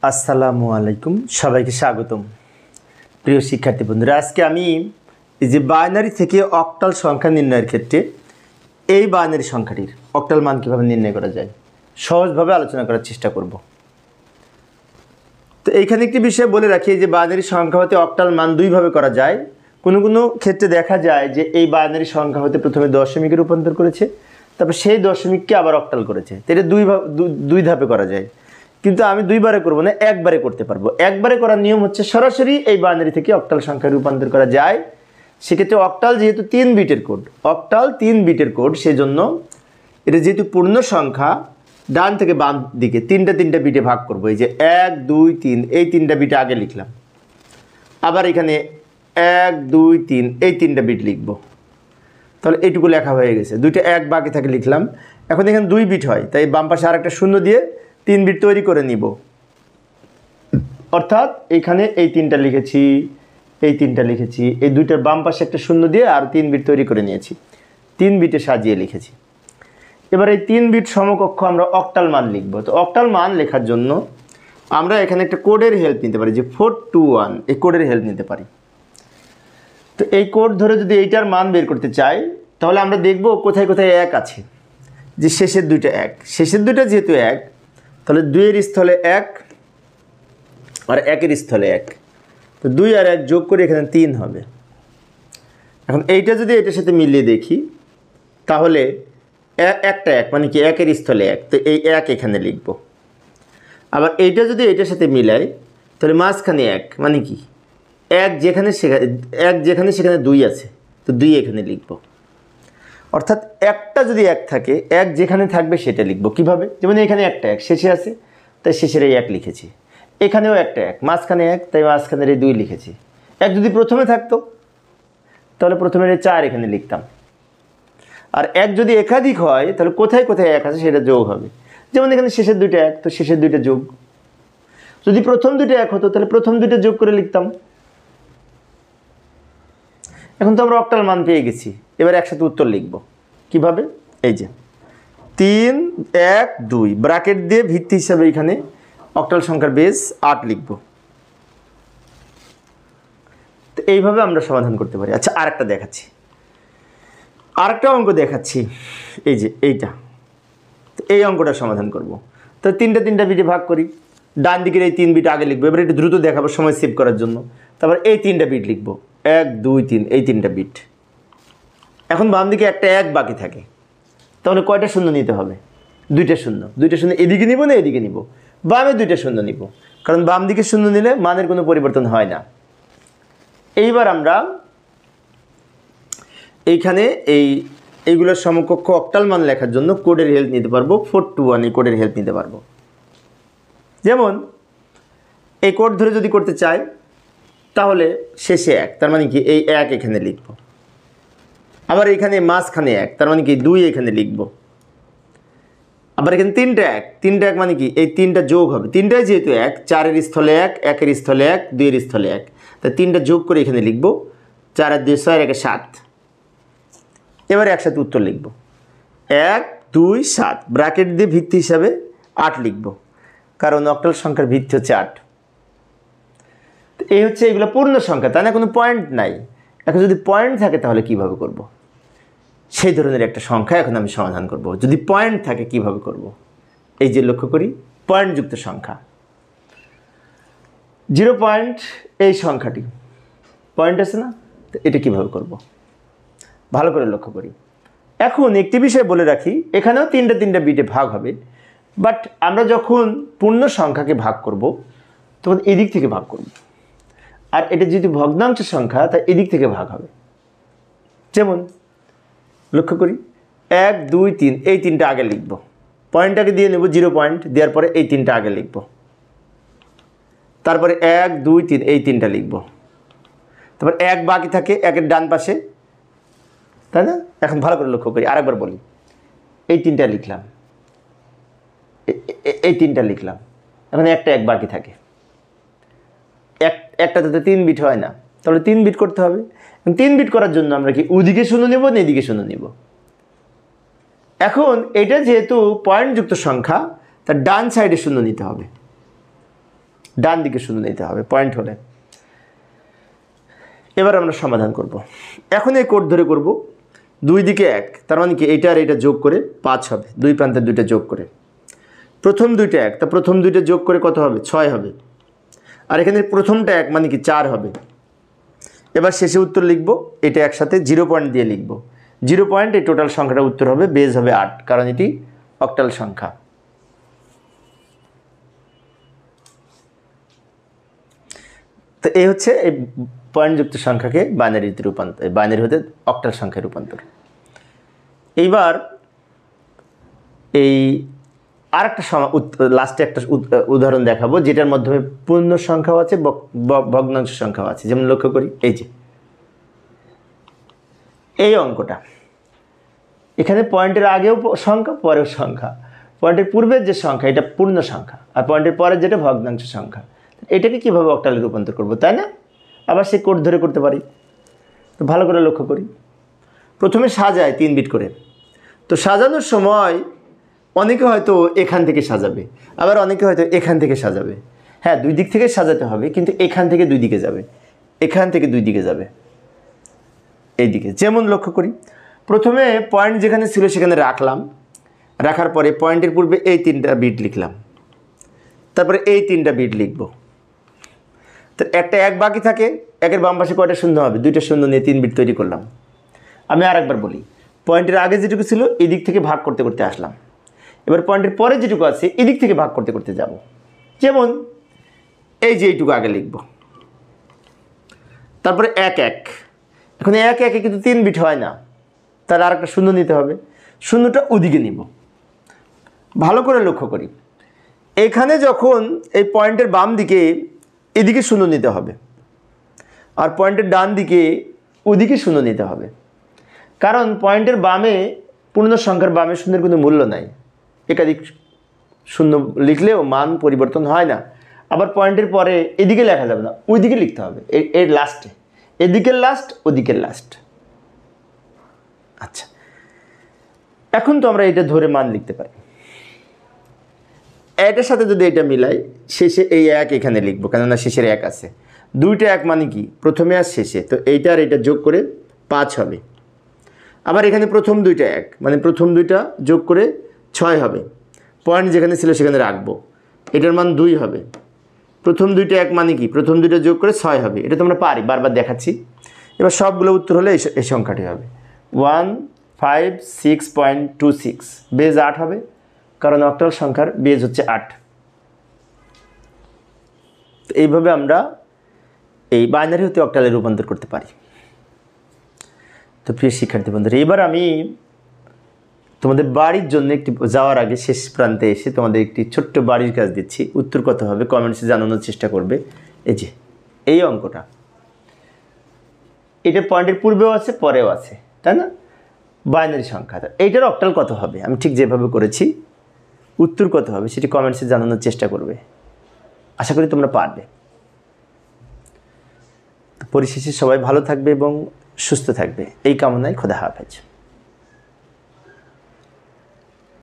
আসসালামু আলাইকুম, সবাইকে স্বাগতম। প্রিয় শিক্ষার্থী বন্ধুরা, আজকে আমি এই যে বাইনারি থেকে অক্টাল সংখ্যা নির্ণয়ের ক্ষেত্রে এই বাইনারি সংখ্যাটির অক্টাল মান কীভাবে নির্ণয় করা যায় সহজভাবে আলোচনা করার চেষ্টা করব। তো এইখানে একটি বিষয় বলে রাখি যে বাইনারি সংখ্যা হতে অক্টাল মান দুইভাবে করা যায়। কোনো কোনো ক্ষেত্রে দেখা যায় যে এই বাইনারি সংখ্যা হতে প্রথমে দশমিকে রূপান্তর করেছে, তারপর সেই দশমিককে আবার অক্টাল করেছে। তো এটা দুই ধাপে করা যায়, কিন্তু আমি দুইবারে করব না, একবারে করতে পারবো। একবারে করার নিয়ম হচ্ছে সরাসরি এই বাইনারি থেকে অক্টাল সংখ্যায় রূপান্তর করা যায়। সেক্ষেত্রে অক্টাল যেহেতু 3 বিটের কোড, অক্টাল 3 বিটের কোড, সেজন্য এটা যেহেতু পূর্ণ সংখ্যা, ডান থেকে বাম দিকে তিনটা বিটে ভাগ করব। এই যে 1 2 3 এই 3টা বিটে আগে লিখলাম, আবার এখানে 1 2 3 এই 3টা বিট লিখব। তাহলে এইটুকু লেখা হয়ে গেছে, দুইটা 1 বাকি থাকে লিখলাম। এখন এখানে 2 বিট হয়, তাই বাম পাশে আরেকটা শূন্য দিয়ে 3 বিট তৈরি করে নিব। অর্থাৎ এখানে এই 3টা লিখেছি, এই 3টা লিখেছি, এই দুইটার বাম পাশে একটা শূন্য দিয়ে আর 3 বিট তৈরি করে নিয়েছি, 3 বিটে সাজিয়ে লিখেছি। এবার এই 3 বিট সমকক্ষ আমরা অক্টাল মান লিখব। তো অক্টাল মান লেখার জন্য আমরা এখানে একটা কোডের হেল্প নিতে পারি, যে 421 এই কোডের হেল্প নিতে পারি। তো এই কোড ধরে যদি এইটার মান বের করতে চাই, তাহলে আমরা দেখব কোথায় কোথায় 1 আছে। যে শেষের দুইটা 1, শেষের দুইটা যেহেতু 1, তাহলে 2 এর স্থলে 1 আর 1 এর স্থলে 1, তো 2 আর 1 যোগ করে এখানে 3 হবে। এখন এইটা যদি এটার সাথে মিলিয়ে দেখি, তাহলে একটা 1 মানে কি 1 এর স্থলে 1, তো এই 1 এখানে লিখব। আবার এইটা যদি এটার সাথে মিলাই, তাহলে মাঝখানে 1 মানে কি 1 যেখানে সেখানে 2 আছে, তো 2 এখানে লিখব। অর্থাৎ একটা যদি 1 থাকে, 1 যেখানে থাকবে সেটা লিখব। কিভাবে? যেমন এখানে একটা 1 শেষে আছে, তাই শেষের এই 1 লিখেছি। এখানেও একটা 1, মাঝখানে 1, তাই মাঝখানের এই 2 লিখেছি। 1 যদি প্রথমে থাকতো, তাহলে প্রথমের এই 4 এখানে লিখতাম। আর 1 যদি একাধিক হয়, তাহলে কোথায় কোথায় 1 আছে সেটা যোগ হবে। যেমন এখানে শেষের দুইটা 1, তো শেষের দুইটা যোগ। যদি প্রথম দুইটা 1 হতো, তাহলে প্রথম দুইটা যোগ করে লিখতাম। এখন তো আমরা অক্টাল মান পেয়ে গেছি। এবার একসাথে উত্তর লিখব। কিভাবে? এই যে 3 1 2 ব্র্যাকেট দিয়ে ভিত্তি হিসাবে এখানে অক্টাল সংখ্যার বেস 8 লিখব। তো এইভাবে আমরা সমাধান করতে পারি। আচ্ছা, আরেকটা দেখাচ্ছি, আরেকটা অঙ্ক দেখাচ্ছি। এই যে এইটা, তো এই অঙ্কটা সমাধান করব। তো তিনটা বিটে ভাগ করি। ডান দিকের এই 3 বিট আগে লিখবো। এবার একটু দ্রুত দেখাবো সময় সেভ করার জন্য। তারপর এই 3টা বিট লিখবো, 1 2 3 এই 3টা বিট। এখন বাম দিকে একটা 1 বাকি থাকে, তাহলে কয়টা শূন্য নিতে হবে? 2টা শূন্য। 2টা শূন্য এদিকে নিব না এদিকে নিব? বামে 2টা শূন্য নিব, কারণ বাম দিকে শূন্য নিলে মানের কোনো পরিবর্তন হয় না। এইবার আমরা এইখানে এইগুলোর সমকক্ষ অক্টাল মান লেখার জন্য কোডের হেল্প নিতে পারবো। 421 এই কোডের হেল্প নিতে পারবো। যেমন এই কোড ধরে যদি করতে চাই, তাহলে শেষে 1, তার মানে কি এই 1 এখানে লিখব। আবার এখানে মাঝখানে 1, তার মানে কি 2 এখানে লিখব। আবার এখানে 3টা 1 মানে কি এই 3টা যোগ হবে। 3টাই যেহেতু 1, 4 এর স্থলে 1, 1 এর স্থলে 1, 2 এর স্থলে 1, তাই 3টা যোগ করে এখানে লিখব। 4 আর 2 6 আর 1 7। এবারে একসাথে উত্তর লিখব, 1 2 7 ব্র্যাকেট দিয়ে ভিত্তি হিসাবে 8 লিখব, কারণ অক্টাল সংখ্যার ভিত্তি হচ্ছে 8। তো এই হচ্ছে এগুলো পূর্ণ সংখ্যা, তাই না? কোনো পয়েন্ট নাই। এখন যদি পয়েন্ট থাকে, তাহলে কিভাবে করব? সেই ধরনের একটা সংখ্যা এখন আমি সমাধান করব। যদি পয়েন্ট থাকে কিভাবে করব? এই যে লক্ষ্য করি, পয়েন্টযুক্ত সংখ্যা 0 পয়েন্ট, এই সংখ্যাটি পয়েন্ট আছে না? তো এটা কিভাবে করব? ভালো করে লক্ষ্য করি। এখন একটি বিষয় বলে রাখি, এখানেও 3টা বিটে ভাগ হবে, বাট আমরা যখন পূর্ণ সংখ্যাকে ভাগ করব, তখন এদিক থেকে ভাগ করব। আর এটা যদি ভগ্নাংশ সংখ্যা, তাই এদিক থেকে ভাগ হবে। যেমন লক্ষ্য করি, 1 2 3 এই 3টা আগে লিখব। পয়েন্টটাকে দিয়ে নেব 0 পয়েন্ট, দেওয়ার পরে এই 3টা আগে লিখব। তারপরে 1 2 3 এই 3টা লিখব। তারপর 1 বাকি থাকে 1-এর ডান পাশে, তাই না? এখন ভালো করে লক্ষ্য করি, আরেকবার বলি, এই 3টা লিখলাম, এই 3টা লিখলাম। এখন একটা 1 বাকি থাকে, একটাতে তো 3 বিট হয় না, তাহলে 3 বিট করতে হবে। 3 বিট করার জন্য আমরা কি ওদিকে শূন্য নেব না এদিকে শূন্য নেব? এখন এটা যেহেতু পয়েন্টযুক্ত সংখ্যা, তার ডান সাইডে শূন্য নিতে হবে। ডান দিকে শূন্য নিতে হবে পয়েন্ট হলে। এবার আমরা সমাধান করব। এখন এই কোড ধরে করব, দুই দিকে 1, তার মানে কি এইটা আর এটা যোগ করে 5 হবে, দুই প্রান্তের দুইটা যোগ করে। প্রথম দুইটা 1, তা প্রথম দুইটা যোগ করে কত হবে? 6 হবে। আর এখানে প্রথমটা 1 মানে কি 4 হবে। এবার শেষে উত্তর লিখব, এটা একসাথে 0 পয়েন্ট দিয়ে লিখব। 0 পয়েন্ট, এই টোটাল সংখ্যাটা উত্তর হবে, বেজ হবে 8, কারণ এটি অক্টাল সংখ্যা। তো এই হচ্ছে এই পয়েন্টযুক্ত সংখ্যাকে বাইনারিতে রূপান্তর, বাইনারি হতে অক্টাল সংখ্যায় রূপান্তর। এইবার এই আরেকটা লাস্টে একটা উদাহরণ দেখাবো, যেটার মাধ্যমে পূর্ণ সংখ্যাও আছে, ভগ্নাংশ সংখ্যাও আছে। যেমন লক্ষ্য করি, এই যে এই অঙ্কটা, এখানে পয়েন্টের আগেও সংখ্যা, পরেও সংখ্যা। পয়েন্টের পূর্বের যে সংখ্যা এটা পূর্ণ সংখ্যা, আর পয়েন্টের পরের যেটা ভগ্নাংশ সংখ্যা। এটাকে কীভাবে অক্টালে রূপান্তর করবো, তাই না? আবার সেই কোড ধরে করতে পারি। তো ভালো করে লক্ষ্য করি, প্রথমে সাজায় 3 বিট করে। তো সাজানোর সময় অনেকে হয়তো এখান থেকে সাজাবে, আবার অনেকে হয়তো এখান থেকে সাজাবে। হ্যাঁ, দুই দিক থেকে সাজাতে হবে, কিন্তু এখান থেকে দুই দিকে যাবে, এখান থেকে দুই দিকে যাবে, এইদিকে। যেমন লক্ষ্য করি, প্রথমে পয়েন্ট যেখানে ছিল সেখানে রাখলাম, রাখার পরে পয়েন্টের পূর্বে এই 3টা বিট লিখলাম, তারপরে এই 3টা বিট লিখব। তো একটা 1 বাকি থাকে, 1-এর বাম পাশে কয়টা শূন্য হবে? 2টা শূন্য নিয়ে 3 বিট তৈরি করলাম। আমি আরেকবার বলি, পয়েন্টের আগে যেটুকু ছিল এদিক থেকে ভাগ করতে করতে আসলাম, এবার পয়েন্টের পরে যেটুকু আছে এদিক থেকে ভাগ করতে করতে যাব। যেমন এই যে এইটুকু আগে লিখব, তারপরে 1-1। এখন 1-1-এ কিন্তু 3 বিট হয় না, তাহলে আরেকটা শূন্য নিতে হবে, শূন্যটা ওদিকে নিব। ভালো করে লক্ষ্য করি, এখানে যখন এই পয়েন্টের বাম দিকে এদিকে শূন্য নিতে হবে, আর পয়েন্টের ডান দিকে ওদিকে শূন্য নিতে হবে। কারণ পয়েন্টের বামে, পূর্ণ সংখ্যার বামে শূন্যের কোনো মূল্য নাই, একাধিক শূন্য লিখলেও মান পরিবর্তন হয় না। আবার পয়েন্টের পরে এদিকে লেখা যাবে না, ওইদিকে লিখতে হবে, এর লাস্টে, এদিকের লাস্ট ওদিকের লাস্ট। আচ্ছা, এখন তো আমরা এটা ধরে মান লিখতে পারি। এটার সাথে যদি এটা মিলাই, শেষে এই 1 এখানে লিখবো, কেননা শেষের 1 আছে। 2টা 1 মানে কি? প্রথমে আর শেষে, তো এইটা আর এটা যোগ করে 5 হবে। আবার এখানে প্রথম 2টা 1 মানে প্রথম 2টা যোগ করে 6 হবে। পয়েন্ট যেখানে ছিল সেখানে রাখবো, এটার মান 2 হবে। প্রথম 2টা 1 মানে কি? প্রথম 2টা যোগ করে 6 হবে। এটা তোমরা পারি, বারবার দেখাচ্ছি। এবার সবগুলো উত্তর হলে এই সংখ্যাটি হবে 156.26, বেজ 8 হবে, কারণ অক্টাল সংখ্যার বেজ হচ্ছে 8। তো এইভাবে আমরা এই বাইনারি হতে অক্টালে রূপান্তর করতে পারি। তো প্রিয় শিক্ষার্থী বন্ধুরা, এবার আমি তোমাদের বাড়ির জন্য একটি যাওয়ার আগে শেষ প্রান্তে এসে তোমাদের একটি ছোট্ট বাড়ির কাজ দিচ্ছি। উত্তর কত হবে কমেন্টসে জানানোর চেষ্টা করবে। এই যে এই অঙ্কটা, এটা পয়েন্টের পূর্বেও আছে, পরেও আছে, তাই না? বাইনারি সংখ্যা, এইটার অক্টাল কত হবে? আমি ঠিক যেভাবে করেছি, উত্তর কত হবে সেটি কমেন্টসে জানানোর চেষ্টা করবে। আশা করি তোমরা পারবে। পরিশেষে সবাই ভালো থাকবে এবং সুস্থ থাকবে, এই কামনায় খোদা হাফেজ।